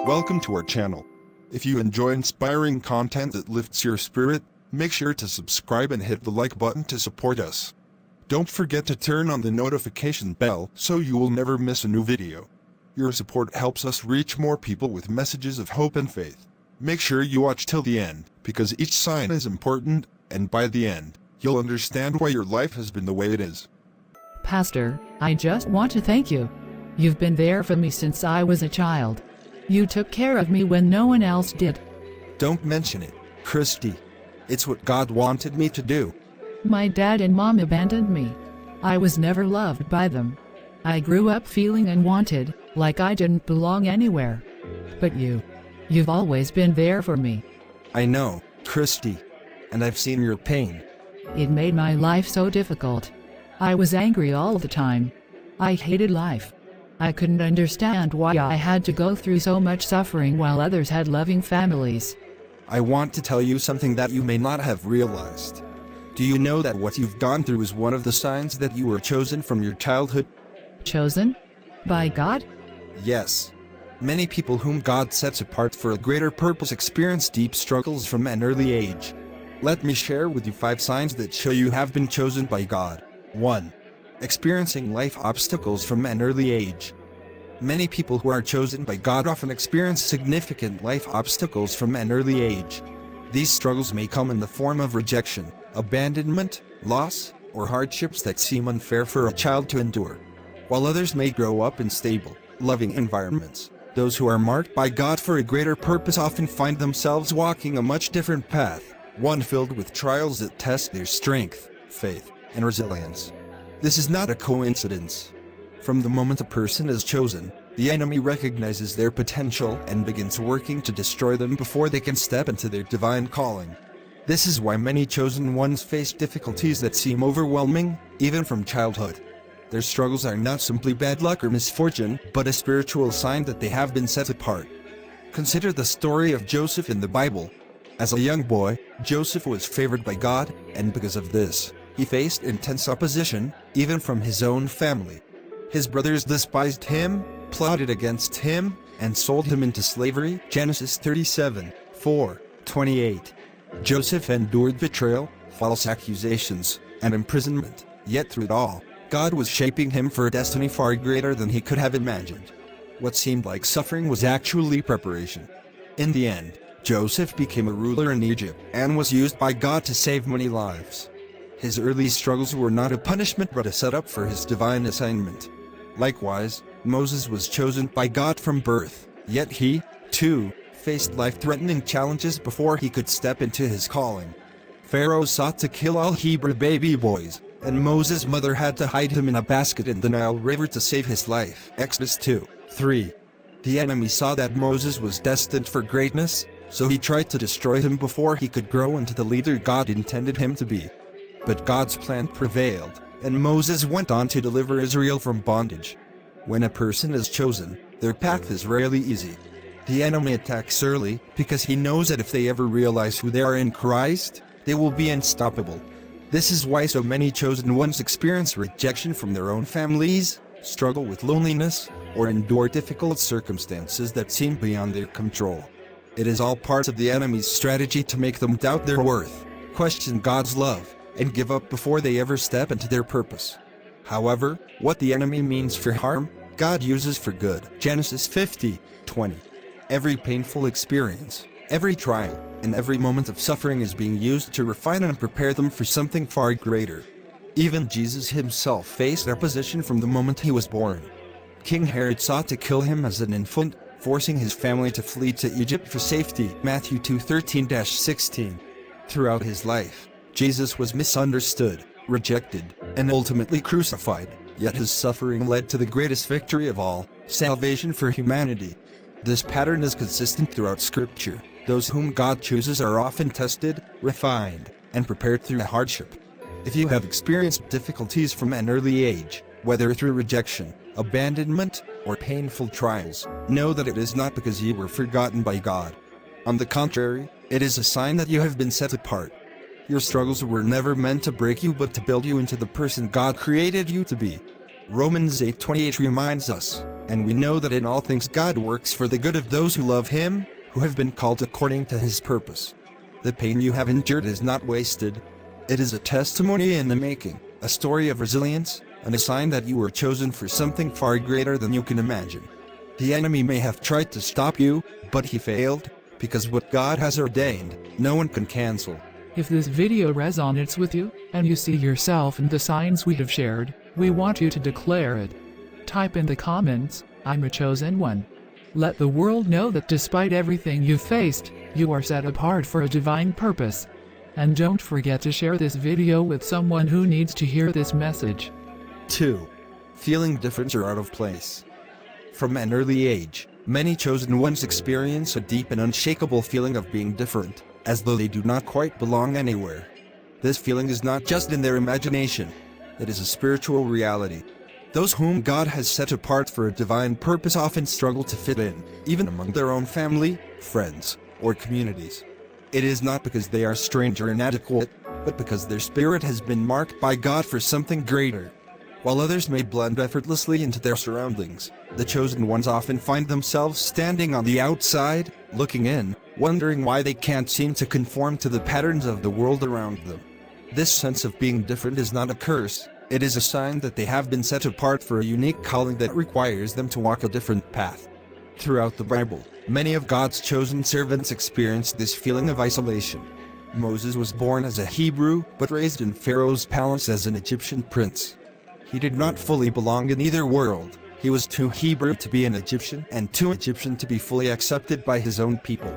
Welcome to our channel. If you enjoy inspiring content that lifts your spirit, make sure to subscribe and hit the like button to support us. Don't forget to turn on the notification bell so you will never miss a new video. Your support helps us reach more people with messages of hope and faith. Make sure you watch till the end, because each sign is important, and by the end, you'll understand why your life has been the way it is. Pastor, I just want to thank you. You've been there for me since I was a child. You took care of me when no one else did. Don't mention it, Christy. It's what God wanted me to do. My dad and mom abandoned me. I was never loved by them. I grew up feeling unwanted, like I didn't belong anywhere. But you've always been there for me. I know, Christy. And I've seen your pain. It made my life so difficult. I was angry all the time. I hated life. I couldn't understand why I had to go through so much suffering while others had loving families. I want to tell you something that you may not have realized. Do you know that what you've gone through is one of the signs that you were chosen from your childhood? Chosen? By God? Yes. Many people whom God sets apart for a greater purpose experience deep struggles from an early age. Let me share with you 5 signs that show you have been chosen by God. 1. Experiencing life obstacles from an early age. Many people who are chosen by God often experience significant life obstacles from an early age. These struggles may come in the form of rejection, abandonment, loss, or hardships that seem unfair for a child to endure. While others may grow up in stable, loving environments, those who are marked by God for a greater purpose often find themselves walking a much different path, one filled with trials that test their strength, faith, and resilience. This is not a coincidence. From the moment a person is chosen, the enemy recognizes their potential and begins working to destroy them before they can step into their divine calling. This is why many chosen ones face difficulties that seem overwhelming, even from childhood. Their struggles are not simply bad luck or misfortune, but a spiritual sign that they have been set apart. Consider the story of Joseph in the Bible. As a young boy, Joseph was favored by God, and because of this, he faced intense opposition, even from his own family. His brothers despised him, plotted against him, and sold him into slavery. Genesis 37:4-28. Joseph endured betrayal, false accusations, and imprisonment, yet through it all, God was shaping him for a destiny far greater than he could have imagined. What seemed like suffering was actually preparation. In the end, Joseph became a ruler in Egypt and was used by God to save many lives. His early struggles were not a punishment but a setup for his divine assignment. Likewise, Moses was chosen by God from birth, yet he, too, faced life-threatening challenges before he could step into his calling. Pharaoh sought to kill all Hebrew baby boys, and Moses' mother had to hide him in a basket in the Nile River to save his life. Exodus 2:3. The enemy saw that Moses was destined for greatness, so he tried to destroy him before he could grow into the leader God intended him to be. But God's plan prevailed, and Moses went on to deliver Israel from bondage. When a person is chosen, their path is rarely easy. The enemy attacks early, because he knows that if they ever realize who they are in Christ, they will be unstoppable. This is why so many chosen ones experience rejection from their own families, struggle with loneliness, or endure difficult circumstances that seem beyond their control. It is all part of the enemy's strategy to make them doubt their worth, question God's love, and give up before they ever step into their purpose. However, what the enemy means for harm, God uses for good. Genesis 50:20. Every painful experience, every trial, and every moment of suffering is being used to refine and prepare them for something far greater. Even Jesus himself faced opposition from the moment he was born. King Herod sought to kill him as an infant, forcing his family to flee to Egypt for safety. Matthew 2:13-16. Throughout his life, Jesus was misunderstood, rejected, and ultimately crucified, yet his suffering led to the greatest victory of all, salvation for humanity. This pattern is consistent throughout Scripture. Those whom God chooses are often tested, refined, and prepared through hardship. If you have experienced difficulties from an early age, whether through rejection, abandonment, or painful trials, know that it is not because you were forgotten by God. On the contrary, it is a sign that you have been set apart. Your struggles were never meant to break you but to build you into the person God created you to be. Romans 8:28 reminds us, And we know that in all things God works for the good of those who love Him, who have been called according to His purpose. The pain you have endured is not wasted. It is a testimony in the making, a story of resilience, and a sign that you were chosen for something far greater than you can imagine. The enemy may have tried to stop you, but he failed, because what God has ordained, no one can cancel. If this video resonates with you, and you see yourself in the signs we have shared, we want you to declare it. Type in the comments, "I'm a chosen one." Let the world know that despite everything you've faced, you are set apart for a divine purpose. And don't forget to share this video with someone who needs to hear this message. 2. Feeling different or out of place. From an early age, many chosen ones experience a deep and unshakable feeling of being different, as though they do not quite belong anywhere. This feeling is not just in their imagination, it is a spiritual reality. Those whom God has set apart for a divine purpose often struggle to fit in, even among their own family, friends, or communities. It is not because they are strange or inadequate, but because their spirit has been marked by God for something greater. While others may blend effortlessly into their surroundings, the chosen ones often find themselves standing on the outside, looking in, wondering why they can't seem to conform to the patterns of the world around them. This sense of being different is not a curse, it is a sign that they have been set apart for a unique calling that requires them to walk a different path. Throughout the Bible, many of God's chosen servants experienced this feeling of isolation. Moses was born as a Hebrew, but raised in Pharaoh's palace as an Egyptian prince. He did not fully belong in either world. He was too Hebrew to be an Egyptian and too Egyptian to be fully accepted by his own people.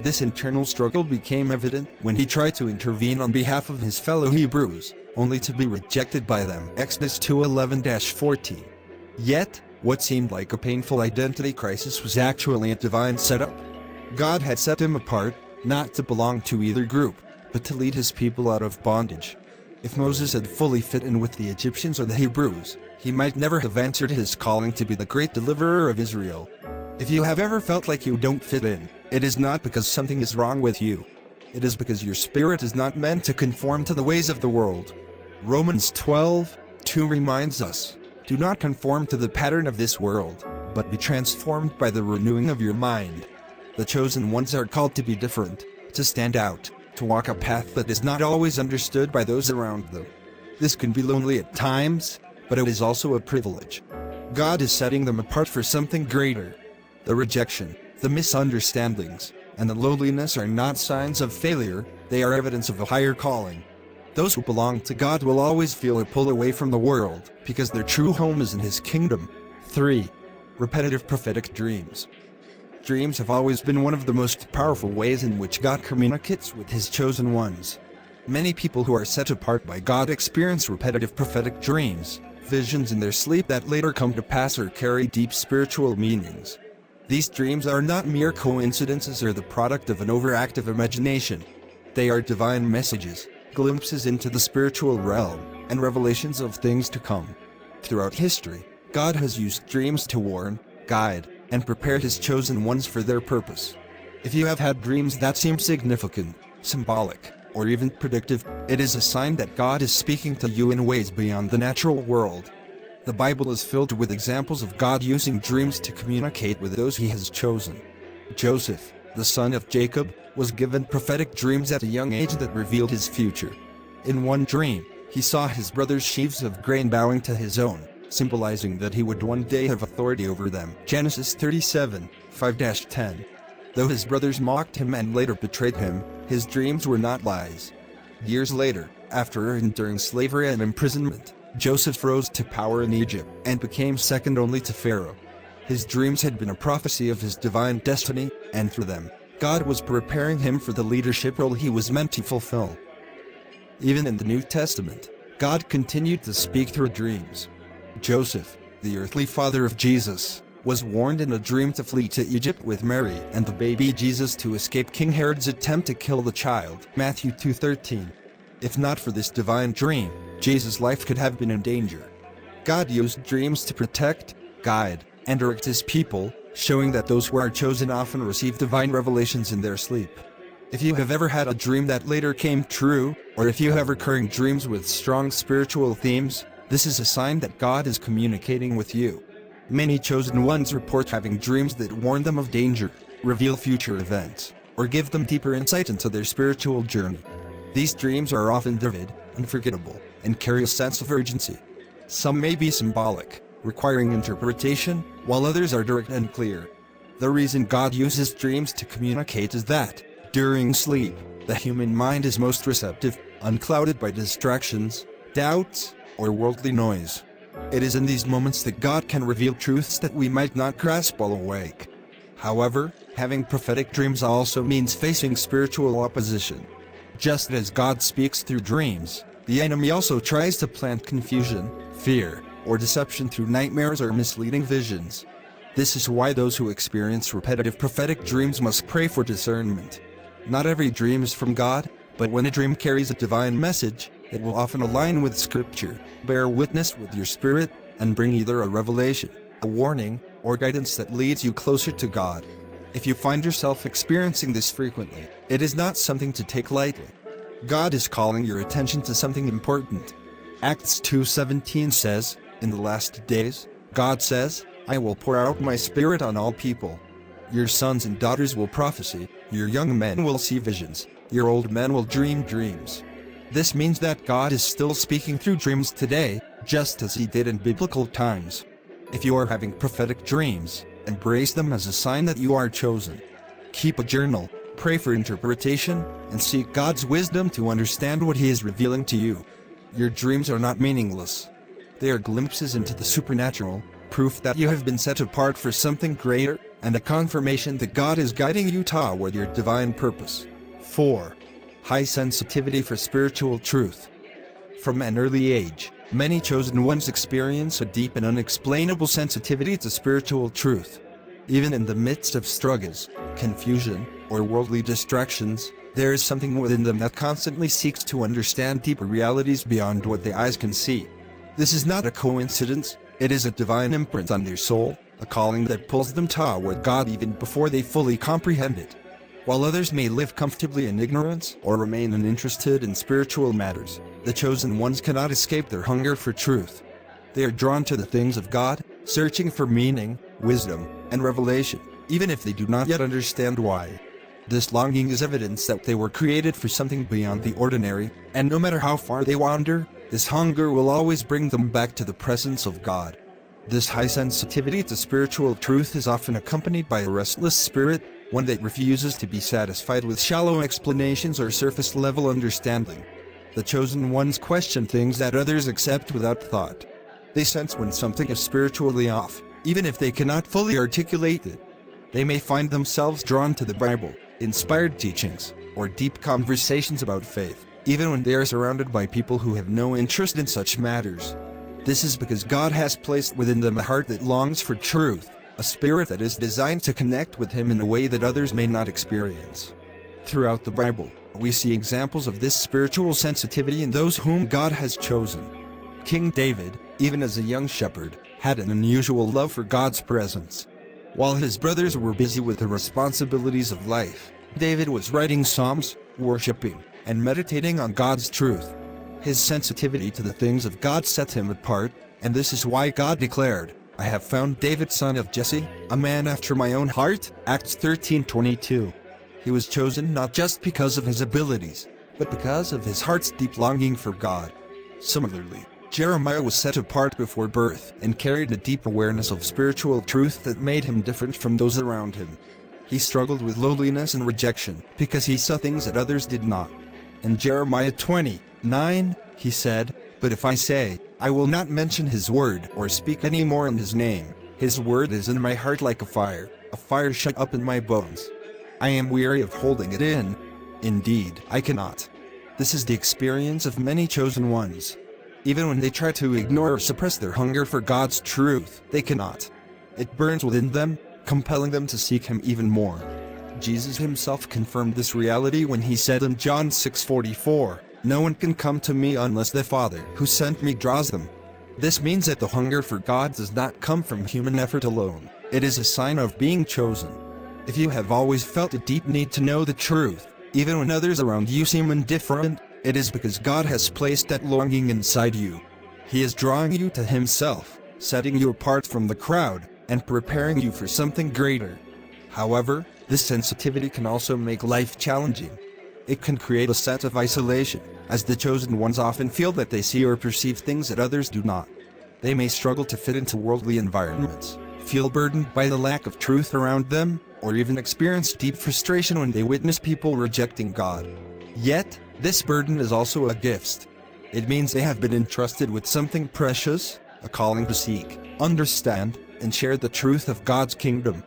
This internal struggle became evident when he tried to intervene on behalf of his fellow Hebrews, only to be rejected by them. Exodus 2:11-14. Yet, what seemed like a painful identity crisis was actually a divine setup. God had set him apart, not to belong to either group, but to lead his people out of bondage. If Moses had fully fit in with the Egyptians or the Hebrews, he might never have answered his calling to be the great deliverer of Israel. If you have ever felt like you don't fit in, it is not because something is wrong with you. It is because your spirit is not meant to conform to the ways of the world. Romans 12:2 reminds us, "Do not conform to the pattern of this world, but be transformed by the renewing of your mind." The chosen ones are called to be different, to stand out, to walk a path that is not always understood by those around them. This can be lonely at times, but it is also a privilege. God is setting them apart for something greater. The rejection, the misunderstandings, and the loneliness are not signs of failure, they are evidence of a higher calling. Those who belong to God will always feel a pull away from the world, because their true home is in His kingdom. 3. Repetitive prophetic dreams. Dreams have always been one of the most powerful ways in which God communicates with His chosen ones. Many people who are set apart by God experience repetitive prophetic dreams, visions in their sleep that later come to pass or carry deep spiritual meanings. These dreams are not mere coincidences or the product of an overactive imagination. They are divine messages, glimpses into the spiritual realm, and revelations of things to come. Throughout history, God has used dreams to warn, guide, and prepare His chosen ones for their purpose. If you have had dreams that seem significant, symbolic, or even predictive, it is a sign that God is speaking to you in ways beyond the natural world. The Bible is filled with examples of God using dreams to communicate with those He has chosen. Joseph, the son of Jacob, was given prophetic dreams at a young age that revealed his future. In one dream, he saw his brothers' sheaves of grain bowing to his own, symbolizing that he would one day have authority over them. Genesis 37:5-10. Though his brothers mocked him and later betrayed him, his dreams were not lies. Years later, after enduring slavery and imprisonment, Joseph rose to power in Egypt and became second only to Pharaoh. His dreams had been a prophecy of his divine destiny, and through them, God was preparing him for the leadership role he was meant to fulfill. Even in the New Testament, God continued to speak through dreams. Joseph, the earthly father of Jesus, was warned in a dream to flee to Egypt with Mary and the baby Jesus to escape King Herod's attempt to kill the child. Matthew 2:13. If not for this divine dream, Jesus' life could have been in danger. God used dreams to protect, guide, and direct His people, showing that those who are chosen often receive divine revelations in their sleep. If you have ever had a dream that later came true, or if you have recurring dreams with strong spiritual themes, this is a sign that God is communicating with you. Many chosen ones report having dreams that warn them of danger, reveal future events, or give them deeper insight into their spiritual journey. These dreams are often vivid, unforgettable, and carry a sense of urgency. Some may be symbolic, requiring interpretation, while others are direct and clear. The reason God uses dreams to communicate is that, during sleep, the human mind is most receptive, unclouded by distractions, doubts, or worldly noise. It is in these moments that God can reveal truths that we might not grasp while awake. However, having prophetic dreams also means facing spiritual opposition. Just as God speaks through dreams, the enemy also tries to plant confusion, fear, or deception through nightmares or misleading visions. This is why those who experience repetitive prophetic dreams must pray for discernment. Not every dream is from God, but when a dream carries a divine message, it will often align with Scripture, bear witness with your spirit, and bring either a revelation, a warning, or guidance that leads you closer to God. If you find yourself experiencing this frequently, it is not something to take lightly. God is calling your attention to something important. Acts 2:17 says, "In the last days, God says, I will pour out my spirit on all people. Your sons and daughters will prophesy, your young men will see visions, your old men will dream dreams." This means that God is still speaking through dreams today, just as he did in biblical times. If you are having prophetic dreams, embrace them as a sign that you are chosen. Keep a journal, pray for interpretation, and seek God's wisdom to understand what he is revealing to you. Your dreams are not meaningless. They are glimpses into the supernatural, proof that you have been set apart for something greater, and a confirmation that God is guiding you toward your divine purpose. 4. High sensitivity for spiritual truth. From an early age, many chosen ones experience a deep and unexplainable sensitivity to spiritual truth. Even in the midst of struggles, confusion, or worldly distractions, there is something within them that constantly seeks to understand deeper realities beyond what the eyes can see. This is not a coincidence, it is a divine imprint on their soul, a calling that pulls them toward God even before they fully comprehend it. While others may live comfortably in ignorance or remain uninterested in spiritual matters, the chosen ones cannot escape their hunger for truth. They are drawn to the things of God, searching for meaning, wisdom, and revelation, even if they do not yet understand why. This longing is evidence that they were created for something beyond the ordinary, and no matter how far they wander, this hunger will always bring them back to the presence of God. This high sensitivity to spiritual truth is often accompanied by a restless spirit, one that refuses to be satisfied with shallow explanations or surface-level understanding. The chosen ones question things that others accept without thought. They sense when something is spiritually off, even if they cannot fully articulate it. They may find themselves drawn to the Bible, inspired teachings, or deep conversations about faith, even when they are surrounded by people who have no interest in such matters. This is because God has placed within them a heart that longs for truth, a spirit that is designed to connect with him in a way that others may not experience. Throughout the Bible, we see examples of this spiritual sensitivity in those whom God has chosen. King David, even as a young shepherd, had an unusual love for God's presence. While his brothers were busy with the responsibilities of life, David was writing psalms, worshiping, and meditating on God's truth. His sensitivity to the things of God set him apart, and this is why God declared, "I have found David son of Jesse, a man after my own heart." Acts 13:22. He was chosen not just because of his abilities, but because of his heart's deep longing for God. Similarly, Jeremiah was set apart before birth and carried a deep awareness of spiritual truth that made him different from those around him. He struggled with loneliness and rejection because he saw things that others did not. In Jeremiah 20:9, he said, "But if I say, I will not mention his word or speak any more in his name, his word is in my heart like a fire shut up in my bones. I am weary of holding it in. Indeed, I cannot." This is the experience of many chosen ones. Even when they try to ignore or suppress their hunger for God's truth, they cannot. It burns within them, compelling them to seek him even more. Jesus himself confirmed this reality when he said in John 6:44, "No one can come to me unless the Father who sent me draws them." This means that the hunger for God does not come from human effort alone. It is a sign of being chosen. If you have always felt a deep need to know the truth, even when others around you seem indifferent, it is because God has placed that longing inside you. He is drawing you to himself. setting you apart from the crowd, and preparing you for something greater. However, this sensitivity can also make life challenging. It can create a sense of isolation, as the chosen ones often feel that they see or perceive things that others do not. They may struggle to fit into worldly environments, feel burdened by the lack of truth around them, or even experience deep frustration when they witness people rejecting God. Yet, this burden is also a gift. It means they have been entrusted with something precious, a calling to seek, understand, and share the truth of God's kingdom.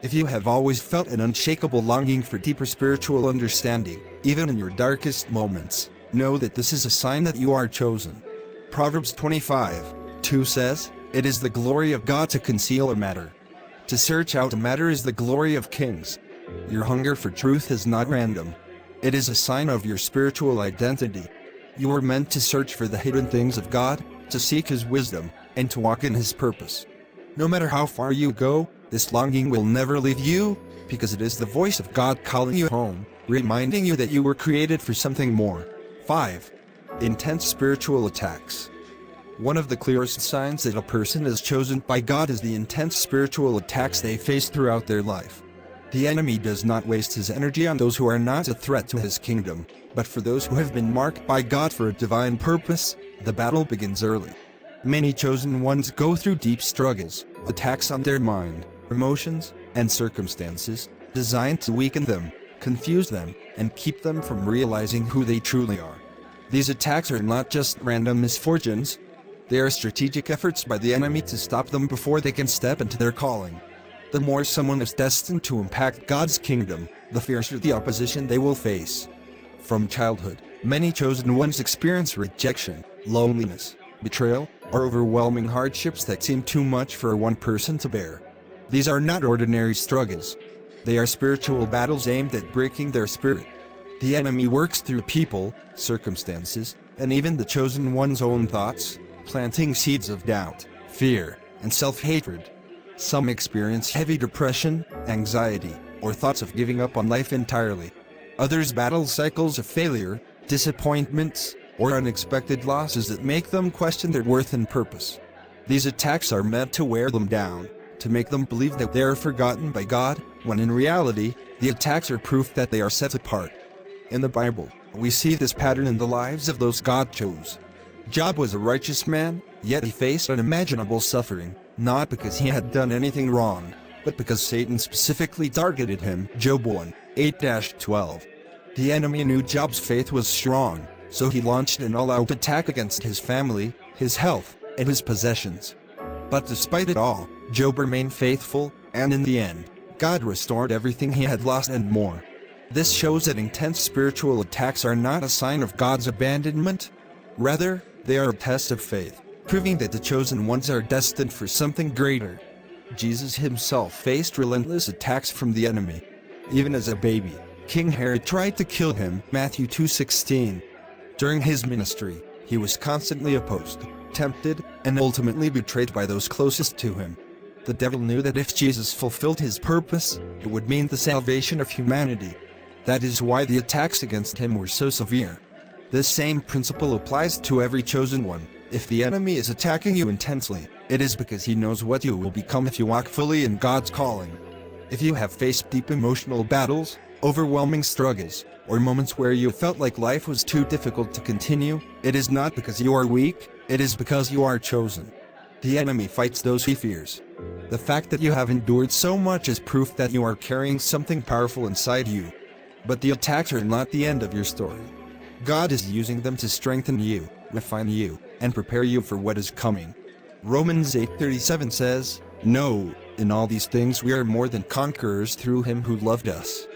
If you have always felt an unshakable longing for deeper spiritual understanding, even in your darkest moments, know that this is a sign that you are chosen. Proverbs 25:2 says, "It is the glory of God to conceal a matter. To search out a matter is the glory of kings." Your hunger for truth is not random. It is a sign of your spiritual identity. You were meant to search for the hidden things of God, to seek His wisdom, and to walk in His purpose. No matter how far you go, this longing will never leave you, because it is the voice of God calling you home, reminding you that you were created for something more. 5. Intense spiritual attacks. One of the clearest signs that a person is chosen by God is the intense spiritual attacks they face throughout their life. The enemy does not waste his energy on those who are not a threat to his kingdom, but for those who have been marked by God for a divine purpose, the battle begins early. Many chosen ones go through deep struggles, attacks on their mind, emotions, and circumstances, designed to weaken them, confuse them, and keep them from realizing who they truly are. These attacks are not just random misfortunes. They are strategic efforts by the enemy to stop them before they can step into their calling. The more someone is destined to impact God's kingdom, the fiercer the opposition they will face. From childhood, many chosen ones experience rejection, loneliness, betrayal, or overwhelming hardships that seem too much for one person to bear. These are not ordinary struggles. They are spiritual battles aimed at breaking their spirit. The enemy works through people, circumstances, and even the chosen one's own thoughts, planting seeds of doubt, fear, and self-hatred. Some experience heavy depression, anxiety, or thoughts of giving up on life entirely. Others battle cycles of failure, disappointments, or unexpected losses that make them question their worth and purpose. These attacks are meant to wear them down, to make them believe that they are forgotten by God, when in reality, the attacks are proof that they are set apart. In the Bible, we see this pattern in the lives of those God chose. Job was a righteous man, yet he faced unimaginable suffering, not because he had done anything wrong, but because Satan specifically targeted him. Job 1:8-12. The enemy knew Job's faith was strong, so he launched an all-out attack against his family, his health, and his possessions. But despite it all, Job remained faithful, and in the end, God restored everything he had lost and more. This shows that intense spiritual attacks are not a sign of God's abandonment. Rather, they are a test of faith, proving that the chosen ones are destined for something greater. Jesus himself faced relentless attacks from the enemy. Even as a baby, King Herod tried to kill him, Matthew 2:16. During his ministry, he was constantly opposed, tempted, and ultimately betrayed by those closest to him. The devil knew that if Jesus fulfilled his purpose, it would mean the salvation of humanity. That is why the attacks against him were so severe. This same principle applies to every chosen one. If the enemy is attacking you intensely, it is because he knows what you will become if you walk fully in God's calling. If you have faced deep emotional battles, overwhelming struggles, or moments where you felt like life was too difficult to continue, it is not because you are weak, it is because you are chosen. The enemy fights those he fears. The fact that you have endured so much is proof that you are carrying something powerful inside you. But the attacks are not the end of your story. God is using them to strengthen you, refine you, and prepare you for what is coming. Romans 8:37 says, "No, in all these things we are more than conquerors through him who loved us."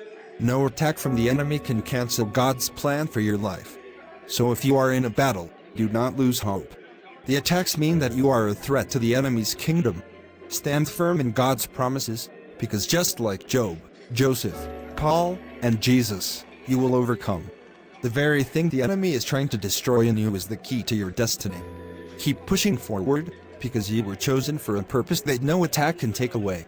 No attack from the enemy can cancel God's plan for your life. So if you are in a battle, do not lose hope. The attacks mean that you are a threat to the enemy's kingdom. Stand firm in God's promises, because just like Job, Joseph, Paul, and Jesus, you will overcome. The very thing the enemy is trying to destroy in you is the key to your destiny. Keep pushing forward, because you were chosen for a purpose that no attack can take away.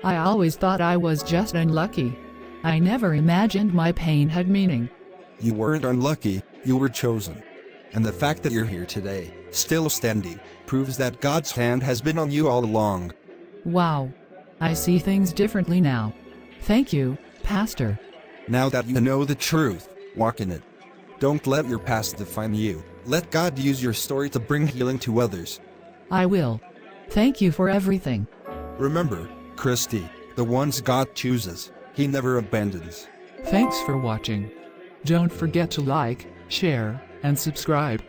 I always thought I was just unlucky. I never imagined my pain had meaning. You weren't unlucky, you were chosen. And the fact that you're here today, still standing, proves that God's hand has been on you all along. Wow. I see things differently now. Thank you, Pastor. Now that you know the truth, walk in it. Don't let your past define you. Let God use your story to bring healing to others. I will. Thank you for everything. Remember, Christy, the ones God chooses, He never abandons. Thanks for watching. Don't forget to like, share, and subscribe.